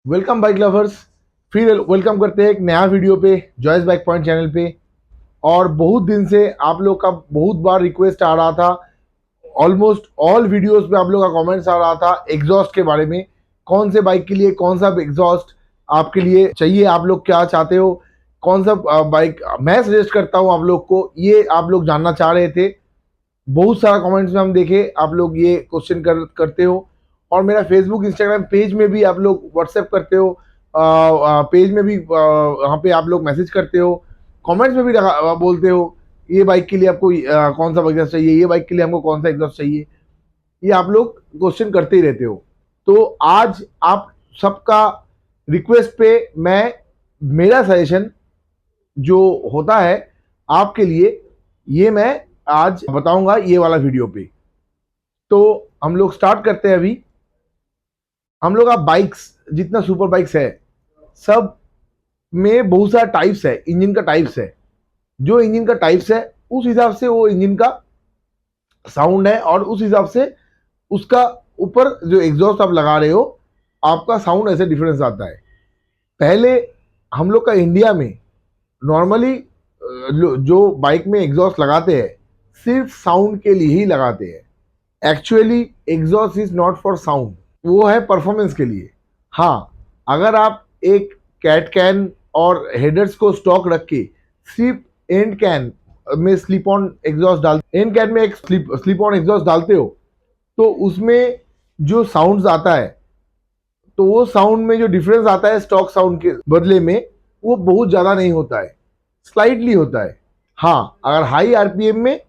Welcome bike lovers. फिर welcome करते हैं एक नया वीडियो पे जॉयस बाइक पॉइंट चैनल पे। और बहुत दिन से आप लोग का बहुत बार रिक्वेस्ट आ रहा था, ऑलमोस्ट ऑल वीडियोस पे आप लोग का कमेंट्स आ रहा था एग्जॉस्ट के बारे में। कौन से बाइक के लिए कौन सा एग्जॉस्ट आपके लिए चाहिए, आप लोग क्या चाहते हो, कौन सा बाइक मैं सजेस्ट करता हूँ आप लोग को, ये आप लोग जानना चाह रहे थे। बहुत सारा कमेंट्स में हम देखे आप लोग ये क्वेश्चन करते हो। और मेरा फेसबुक इंस्टाग्राम पेज में भी आप लोग व्हाट्सएप करते हो, पेज में भी वहाँ पे आप लोग मैसेज करते हो, कमेंट्स में भी बोलते हो ये बाइक के लिए आपको कौन सा एग्जॉस्ट चाहिए, ये बाइक के लिए हमको कौन सा एग्जॉस्ट चाहिए। ये आप लोग क्वेश्चन करते ही रहते हो। तो आज आप सबका रिक्वेस्ट पे मैं मेरा सजेशन जो होता है आपके लिए, ये मैं आज बताऊंगा ये वाला वीडियो पे। तो हम लोग स्टार्ट करते हैं अभी। हम लोग आप बाइक्स जितना सुपर बाइक्स है सब में बहुत सारा टाइप्स है, इंजन का टाइप्स है। जो इंजन का टाइप्स है उस हिसाब से वो इंजन का साउंड है, और उस हिसाब से उसका ऊपर जो एग्जॉस्ट आप लगा रहे हो आपका साउंड ऐसे डिफरेंस आता है। पहले हम लोग का इंडिया में नॉर्मली जो बाइक में एग्जॉस्ट लगाते हैं सिर्फ साउंड के लिए ही लगाते हैं। Actually exhaust is not for sound, वो है परफॉर्मेंस के लिए। हाँ, अगर आप एक कैट कैन और हेडर्स को स्टॉक रख के सिर्फ एंड कैन में slip on exhaust and can में एक स्लिप ऑन एग्जॉस्ट डालते हो तो उसमें जो साउंड्स आता है, तो वो साउंड में जो डिफरेंस आता है स्टॉक साउंड के बदले में वो बहुत ज़्यादा नहीं होता है, स्लाइटली होता है। हाँ, अगर हाई आरपीएम में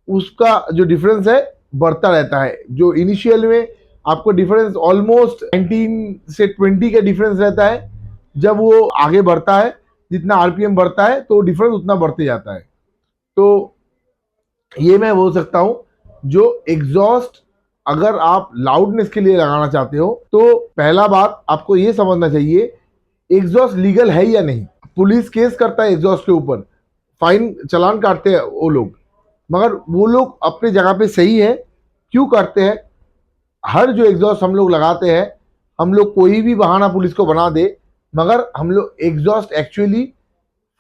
उसका जो डिफरेंस है बढ़ता रहता है। जो इनिशियल में आपको डिफरेंस ऑलमोस्ट 19 से 20 का डिफरेंस रहता है, जब वो आगे बढ़ता है जितना आरपीएम बढ़ता है तो डिफरेंस उतना बढ़ते जाता है। तो ये मैं बोल सकता हूँ, जो एग्जॉस्ट अगर आप लाउडनेस के लिए लगाना चाहते हो तो पहला बात आपको ये समझना चाहिए एग्जॉस्ट लीगल है या नहीं। पुलिस केस करता है एग्जॉस्ट के ऊपर, फाइन चालान काटते हैं वो लोग, मगर वो लोग अपनी जगह पे सही है। क्यों करते हैं? हर जो एग्जॉस्ट हम लोग लगाते हैं, हम लोग कोई भी बहाना पुलिस को बना दे, मगर हम लोग एग्जॉस्ट एक्चुअली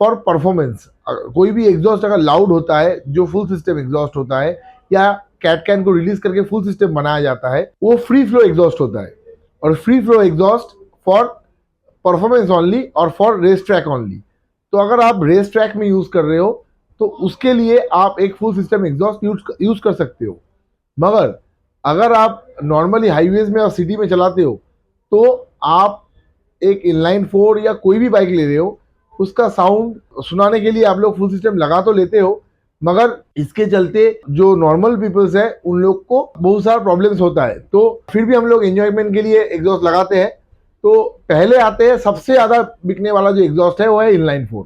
फॉर परफॉर्मेंस। कोई भी एग्जॉस्ट अगर लाउड होता है, जो फुल सिस्टम एग्जॉस्ट होता है या कैट कैन को रिलीज करके फुल सिस्टम बनाया जाता है, वो फ्री फ्लो एग्जॉस्ट होता है। और free flow exhaust for performance only और फॉर रेस ट्रैक ओनली। तो अगर आप रेस ट्रैक में यूज कर रहे हो तो उसके लिए आप एक फुल सिस्टम एग्जॉस्ट यूज कर सकते हो। मगर अगर आप नॉर्मली हाईवेज में और सिटी में चलाते हो तो आप एक इनलाइन 4 या कोई भी बाइक ले रहे हो, उसका साउंड सुनाने के लिए आप लोग फुल सिस्टम लगा तो लेते हो, मगर इसके चलते जो नॉर्मल पीपल्स है उन लोग को बहुत सारा प्रॉब्लम्स होता है। तो फिर भी हम लोग एंजॉयमेंट के लिए एग्जॉस्ट लगाते हैं। तो पहले आते हैं सबसे ज़्यादा बिकने वाला जो एग्जॉस्ट है वो है इनलाइन 4।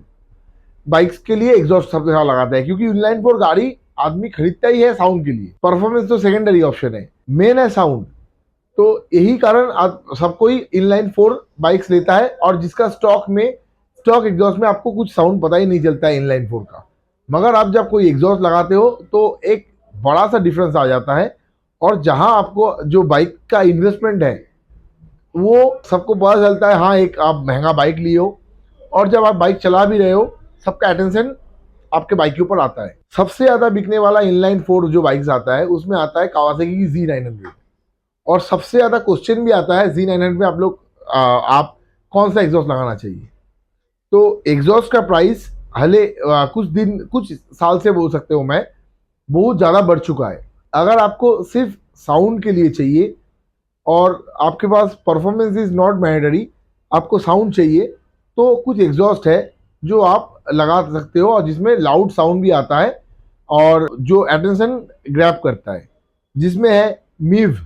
बाइक्स के लिए एग्जॉस्ट सबसे ज़्यादा लगाता है क्योंकि इनलाइन 4 गाड़ी आदमी खरीदता ही है साउंड के लिए, परफॉर्मेंस तो सेकेंडरी ऑप्शन है, मेन है साउंड। तो यही कारण सब कोई इनलाइन 4 बाइक्स लेता है, और जिसका स्टॉक एग्जॉस्ट में आपको कुछ साउंड पता ही नहीं चलता है इनलाइन 4 का। मगर आप जब कोई एग्जॉस्ट लगाते हो तो एक बड़ा सा डिफरेंस आ जाता है, और जहां आपको जो बाइक का इन्वेस्टमेंट है वो सबको पता चलता है। हाँ, एक आप महंगा बाइक लिए हो और जब आप बाइक चला भी रहे हो सबका अटेंशन आपके बाइक के ऊपर आता है। सबसे ज़्यादा बिकने वाला इनलाइन 4 जो बाइक्स आता है उसमें आता है कावासाकी की Z900। और सबसे ज़्यादा क्वेश्चन भी आता है Z900 में आप कौन सा एग्जॉस्ट लगाना चाहिए। तो एग्जॉस्ट का प्राइस हले कुछ साल से बोल सकते हो मैं, बहुत ज़्यादा बढ़ चुका है। अगर आपको सिर्फ साउंड के लिए चाहिए और आपके पास परफॉर्मेंस इज नॉट मैंडेटरी, आपको साउंड चाहिए, तो कुछ एग्जॉस्ट है जो आप लगा सकते हो और जिसमें लाउड साउंड भी आता है और जो अटेंशन ग्रैब करता है, जिसमें है मिव,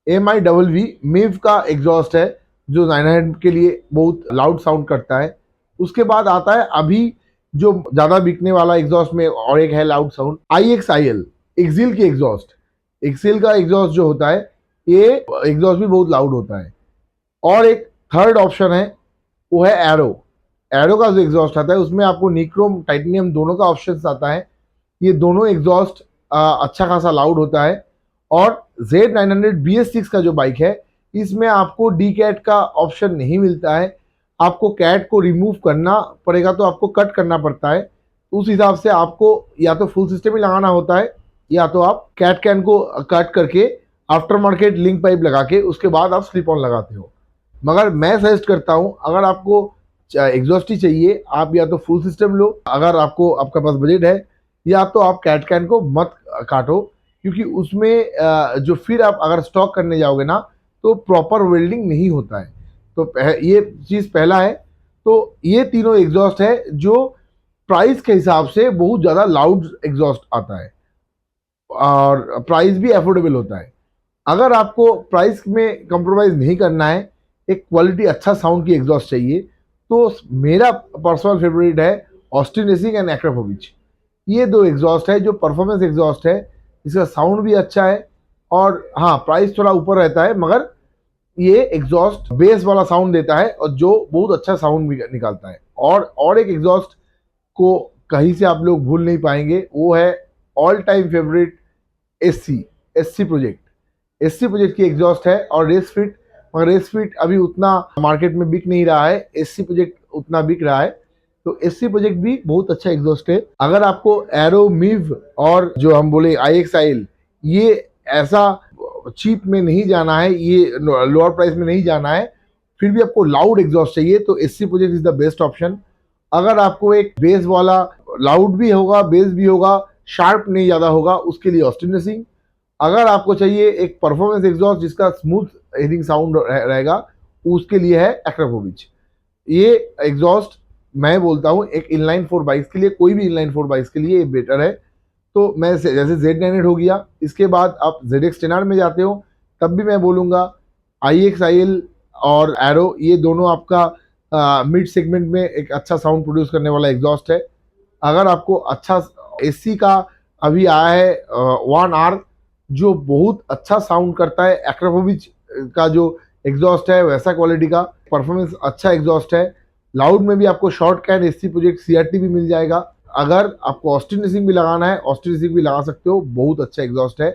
MIVV मिव का एग्जॉस्ट है जो 900 के लिए बहुत लाउड साउंड करता है। उसके बाद आता है अभी जो ज़्यादा बिकने वाला एग्जॉस्ट में और एक है लाउड साउंड, IXIL, एक्सिल की एग्जॉस्ट। एक्सिल का एग्जॉस्ट जो होता है ये एग्जॉस्ट भी बहुत लाउड होता है। और एक थर्ड ऑप्शन है वो है एरो। एरो का जो एग्जॉस्ट आता है उसमें आपको निक्रोम टाइटेनियम दोनों का ऑप्शन आता है। ये दोनों एग्जॉस्ट अच्छा खासा लाउड होता है। और Z900 BS6 का जो बाइक है इसमें आपको डी कैट का ऑप्शन नहीं मिलता है, आपको कैट को रिमूव करना पड़ेगा, तो आपको कट करना पड़ता है। उस हिसाब से आपको या तो फुल सिस्टम ही लगाना होता है, या तो आप कैट कैन को कट करके आफ्टर मार्केट लिंक पाइप लगा के उसके बाद आप स्लिप ऑन लगाते हो। मगर मैं सजेस्ट करता हूँ, अगर आपको एग्जॉस्ट ही चाहिए, आप या तो फुल सिस्टम लो अगर आपको आपका पास बजट है, या तो आप कैट कैन को मत काटो, क्योंकि उसमें जो फिर आप अगर स्टॉक करने जाओगे ना तो प्रॉपर वेल्डिंग नहीं होता है। तो ये चीज़ पहला है। तो ये तीनों एग्जॉस्ट है जो प्राइस के हिसाब से बहुत ज़्यादा लाउड एग्जॉस्ट आता है और प्राइस भी अफोर्डेबल होता है। अगर आपको प्राइस में कंप्रोमाइज़ नहीं करना है, एक क्वालिटी अच्छा साउंड की एग्जॉस्ट चाहिए, तो मेरा पर्सनल फेवरेट है ऑस्टिन रेसिंग एंड एक्रापोविच। ये दो एग्जॉस्ट है जो परफॉर्मेंस एग्जॉस्ट है, इसका साउंड भी अच्छा है और हाँ प्राइस थोड़ा ऊपर रहता है, मगर ये एग्जॉस्ट बेस वाला साउंड देता है और जो बहुत अच्छा साउंड भी निकालता है। और एक एग्जॉस्ट को कहीं से आप लोग भूल नहीं पाएंगे, वो है all time favourite SC project की एग्जॉस्ट है और रेस फिट। मगर रेस फिट अभी उतना मार्केट में बिक नहीं रहा है, एससी प्रोजेक्ट उतना बिक रहा है। तो एससी प्रोजेक्ट भी बहुत अच्छा एग्जॉस्ट है। अगर आपको एरो मिव और जो हम बोले IXIL, ये ऐसा चीप में नहीं जाना है, ये लोअर प्राइस में नहीं जाना है, फिर भी आपको लाउड एग्जॉस्ट चाहिए तो SC project is the best option. अगर आपको एक बेस वाला लाउड भी होगा, बेस भी होगा, शार्प नहीं ज़्यादा होगा, उसके लिए ऑस्टिन रेसिंग। अगर आपको चाहिए एक परफॉर्मेंस एग्जॉस्ट जिसका स्मूथ हिटिंग साउंड रहेगा, उसके लिए है एक्रापोविच। ये एग्जॉस्ट मैं बोलता हूँ एक इनलाइन 4 बाइक्स के लिए, कोई भी इनलाइन 4 बाइक्स के लिए ये बेटर है। तो मैं जैसे Z900 हो गया, इसके बाद आप ZX10R में जाते हो, तब भी मैं बोलूँगा IXIL और एरो, ये दोनों आपका मिड सेगमेंट में एक अच्छा साउंड प्रोड्यूस करने वाला एग्जॉस्ट है। अगर आपको अच्छा एससी का अभी आया है 1R, जो बहुत अच्छा साउंड करता है, एक्रापोविच का जो एग्जॉस्ट है वैसा क्वालिटी का, परफॉर्मेंस अच्छा एग्जॉस्ट है। लाउड में भी आपको short can SC project CRT भी मिल जाएगा। अगर आपको ऑस्टिन रेसिंग भी लगाना है, ऑस्टिन रेसिंग भी लगा सकते हो, बहुत अच्छा एग्जॉस्ट है।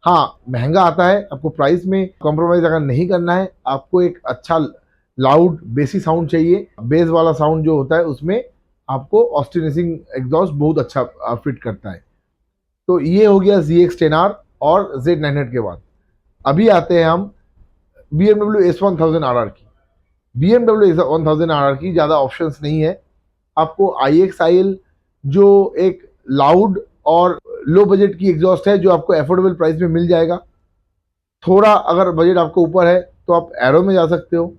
हाँ महंगा आता है, आपको प्राइस में कॉम्प्रोमाइज अगर नहीं करना है, आपको एक अच्छा लाउड बेसी साउंड चाहिए, बेस वाला साउंड जो होता है उसमें आपको ऑस्टिन रेसिंग एग्जॉस्ट बहुत अच्छा फिट करता है। तो ये हो गया ZX10R और Z900 के बाद। अभी आते हैं हम BMW S1000RR की। BMW S1000RR की ज़्यादा ऑप्शंस नहीं है। आपको IXIL जो एक लाउड और लो बजट की एग्जॉस्ट है, जो आपको अफोर्डेबल प्राइस में मिल जाएगा। थोड़ा अगर बजट आपको ऊपर है तो आप एरो में जा सकते हो।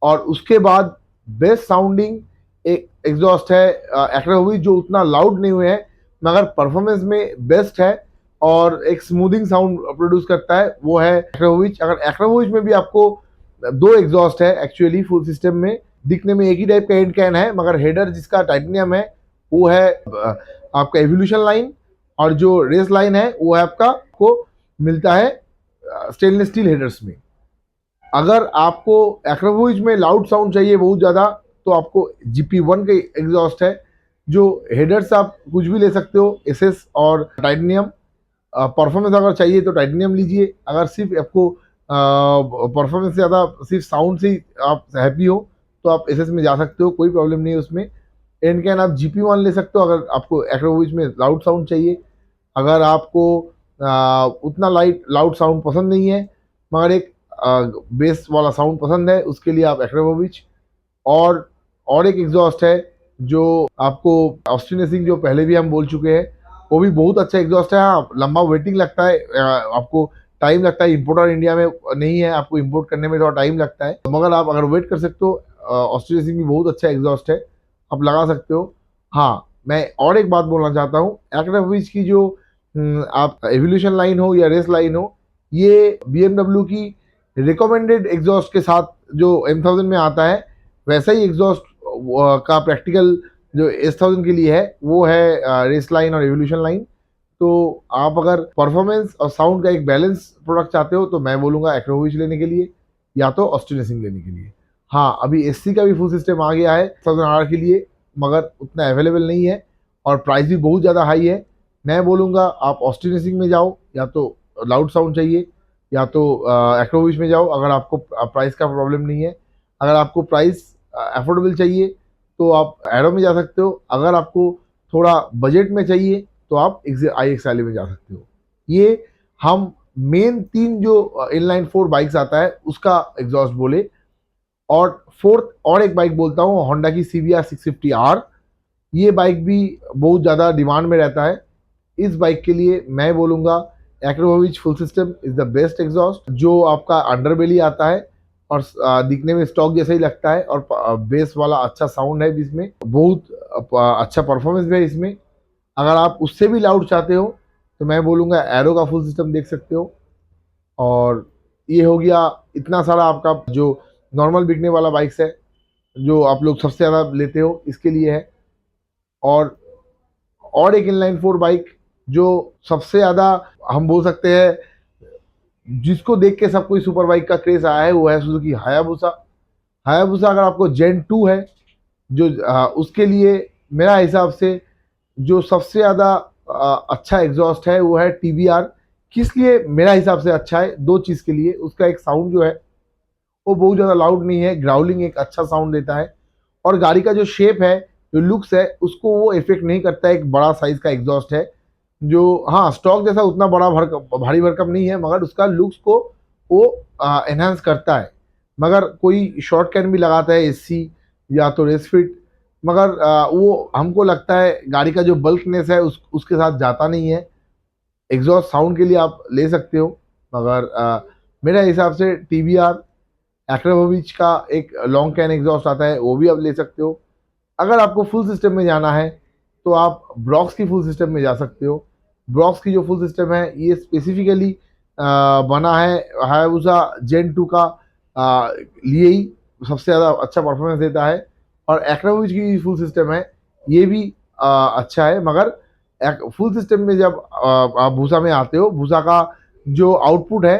और उसके बाद बेस्ट साउंडिंग एक एग्जॉस्ट है एक्रापोविच, जो उतना लाउड नहीं हुए है मगर परफॉर्मेंस में बेस्ट है और एक स्मूथिंग साउंड प्रोड्यूस करता है, वो है एक्रापोविच। अगर एक्रापोविच में भी आपको दो एग्जॉस्ट है एक्चुअली फुल सिस्टम में, दिखने में एक ही टाइप का एंड कैन है, मगर हेडर जिसका टाइटेनियम है वो है आपका एवोल्यूशन लाइन, और जो रेस लाइन है वो है आपका को मिलता है स्टेनलेस स्टील हेडर्स में। अगर आपको एक्रापोविच में लाउड साउंड चाहिए बहुत ज़्यादा, तो आपको GP1 के एग्जॉस्ट है, जो हेडर्स आप कुछ भी ले सकते हो, SS और टाइटेनियम। परफॉर्मेंस अगर चाहिए तो टाइटेनियम लीजिए, अगर सिर्फ आपको परफॉर्मेंस से ज़्यादा सिर्फ साउंड से आप हैप्पी हो तो आप SS में जा सकते हो, कोई प्रॉब्लम नहीं है उसमें। एंड कैन आप GP1 ले सकते हो अगर आपको एक्रापोविच में लाउड साउंड चाहिए। अगर आपको उतना लाउड साउंड पसंद नहीं है मगर एक बेस वाला साउंड पसंद है, उसके लिए आप एक्रापोविच। और एक एग्जॉस्ट है जो आपको ऑस्टिन रेसिंग, जो पहले भी हम बोल चुके हैं, वो भी बहुत अच्छा एग्जॉस्ट है। हाँ लंबा वेटिंग लगता है, आपको टाइम लगता है, इम्पोर्टर इंडिया में नहीं है, आपको इम्पोर्ट करने में थोड़ा टाइम लगता है, मगर आप अगर वेट कर सकते हो, ऑस्टिन रेसिंग भी बहुत अच्छा एग्जॉस्ट है, आप लगा सकते हो। हाँ मैं और एक बात बोलना चाहता हूँ, एक्रापोविच की जो आप एवोल्यूशन लाइन हो या रेस लाइन हो, ये BMW की रिकमेंडेड एग्जॉस्ट के साथ जो M1000 में आता है, वैसा ही एग्जॉस्ट का प्रैक्टिकल जो S1000 के लिए है वो है रेस लाइन और एवोल्यूशन लाइन। तो आप अगर परफॉर्मेंस और साउंड का एक बैलेंस प्रोडक्ट चाहते हो तो मैं बोलूँगा एक्रापोविच लेने के लिए या तो ऑस्टिन रेसिंग लेने के लिए। हाँ अभी SC का भी फुल सिस्टम आ गया है 1000R के लिए, मगर उतना अवेलेबल नहीं है और प्राइस भी बहुत ज़्यादा हाई है। मैं बोलूँगा आप ऑस्टिन रेसिंग में जाओ, या तो लाउड साउंड चाहिए या तो एक्रोविच में जाओ अगर आपको प्राइस का प्रॉब्लम नहीं है। अगर आपको प्राइस अफोर्डेबल चाहिए तो आप एरो में जा सकते हो। अगर आपको थोड़ा बजट में चाहिए तो आप IXLE में जा सकते हो। ये हम मेन 3 जो इनलाइन 4 बाइक्स आता है उसका एग्जॉस्ट बोले। और फोर्थ और एक बाइक बोलता हूँ, होंडा की CBR 650R। ये बाइक भी बहुत ज़्यादा डिमांड में रहता है। इस बाइक के लिए मैं बोलूँगा Akrapovic full system is the best exhaust, जो आपका अंडरबेली आता है और दिखने में स्टॉक जैसा ही लगता है और बेस वाला अच्छा साउंड है इसमें, बहुत अच्छा परफॉर्मेंस भी है इसमें। अगर आप उससे भी लाउड चाहते हो तो मैं बोलूँगा एरो का फुल सिस्टम देख सकते हो। और ये हो गया इतना सारा आपका जो नॉर्मल बिकने वाला बाइक्स है जो आप लोग सबसे ज़्यादा लेते हो इसके लिए है। और एक इनलाइन 4 बाइक जो सबसे ज़्यादा हम बोल सकते हैं जिसको देख के सब कोई सुपर बाइक का क्रेज आया है वो है सुजुकी हायाबुसा। हायाबुसा अगर आपको जेन 2 है जो उसके लिए मेरा हिसाब से जो सबसे ज़्यादा अच्छा एग्जॉस्ट है वो है TBR। किस लिए मेरा हिसाब से अच्छा है? 2 चीज़ के लिए। उसका एक साउंड जो है वो बहुत ज़्यादा लाउड नहीं है, ग्राउलिंग एक अच्छा साउंड देता है। और गाड़ी का जो शेप है, जो लुक्स है, उसको वो इफेक्ट नहीं करता है। एक बड़ा साइज का एग्जॉस्ट है जो हाँ स्टॉक जैसा उतना बड़ा भारी भरकम नहीं है, मगर उसका लुक्स को वो एनहांस करता है। मगर कोई शॉर्ट कैन भी लगाता है SC या तो रेस फिट, मगर वो हमको लगता है गाड़ी का जो बल्कनेस है उसके साथ जाता नहीं है। एग्जॉस्ट साउंड के लिए आप ले सकते हो, मगर मेरे हिसाब से TBR एक्रोविच का एक लॉन्ग कैन एग्जॉस्ट आता है वो भी आप ले सकते हो। अगर आपको फुल सिस्टम में जाना है तो आप ब्रॉक्स की फुल सिस्टम में जा सकते हो। ब्रॉक्स की जो फुल सिस्टम है ये स्पेसिफिकली बना है हायाबुसा जेन 2 का लिए ही, सबसे ज़्यादा अच्छा परफॉर्मेंस देता है। और एक्रोविच की फुल सिस्टम है ये भी अच्छा है, मगर फुल सिस्टम में जब आप भूसा में आते हो, भूसा का जो आउटपुट है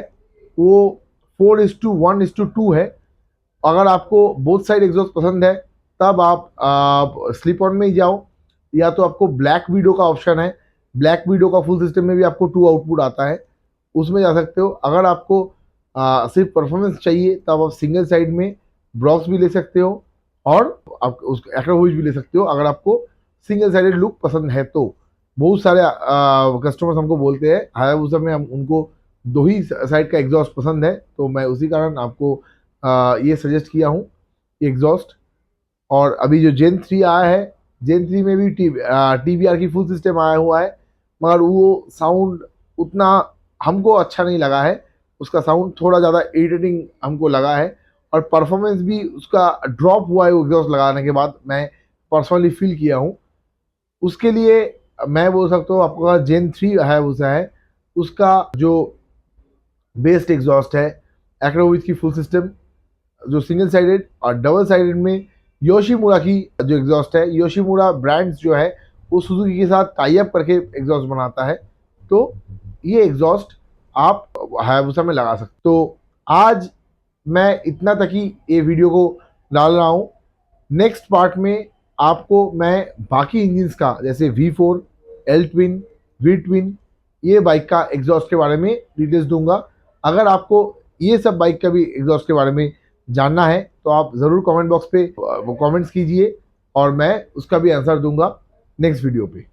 वो 4:1:2 है। अगर आपको बोथ साइड एग्जॉस्ट पसंद है तब आप स्लिप ऑन में ही जाओ, या तो आपको ब्लैक वीडो का ऑप्शन है। ब्लैक वीडो का फुल सिस्टम में भी आपको 2 आउटपुट आता है, उसमें जा सकते हो। अगर आपको सिर्फ परफॉर्मेंस चाहिए तब आप सिंगल साइड में ब्रॉक्स भी ले सकते हो और आप उस एक्रोविच भी ले सकते हो अगर आपको सिंगल साइडेड लुक पसंद है तो। बहुत सारे कस्टमर्स हमको बोलते हैं हायाबुसा में हम उनको 2 ही साइड का एग्जॉस्ट पसंद है, तो मैं उसी कारण आपको ये सजेस्ट किया हूँ एग्जॉस्ट। और अभी जो जेन 3 आया है, जेन 3 में भी TBR की फुल सिस्टम आया हुआ है, मगर वो साउंड उतना हमको अच्छा नहीं लगा है। उसका साउंड थोड़ा ज़्यादा इरिटेटिंग हमको लगा है और परफॉर्मेंस भी उसका ड्रॉप हुआ है वो एग्जॉस्ट लगाने के बाद, मैं पर्सनली फील किया हूँ। उसके लिए मैं बोल सकता हूँ आपका जेन 3 है उसा है, उसका जो बेस्ट एग्जॉस्ट है एक्रोविच की फुल सिस्टम जो सिंगल साइडेड और डबल साइडेड में योशीमुरा की जो एग्जॉस्ट है। योशीमुरा ब्रांड्स जो है वो सुजुकी के साथ टाई अप करके एग्जॉस्ट बनाता है, तो ये एग्जॉस्ट आप हायाबुसा में लगा सकते। तो आज मैं इतना तक ही ये वीडियो को डाल रहा हूँ। नेक्स्ट पार्ट में आपको मैं बाकी इंजिन्स का जैसे V4, L twin, V twin, ये बाइक का एग्जॉस्ट के बारे में डिटेल्स दूंगा। अगर आपको ये सब बाइक का भी एग्जॉस्ट के बारे में जानना है तो आप ज़रूर कमेंट बॉक्स पे कमेंट्स कीजिए और मैं उसका भी आंसर दूंगा नेक्स्ट वीडियो पे।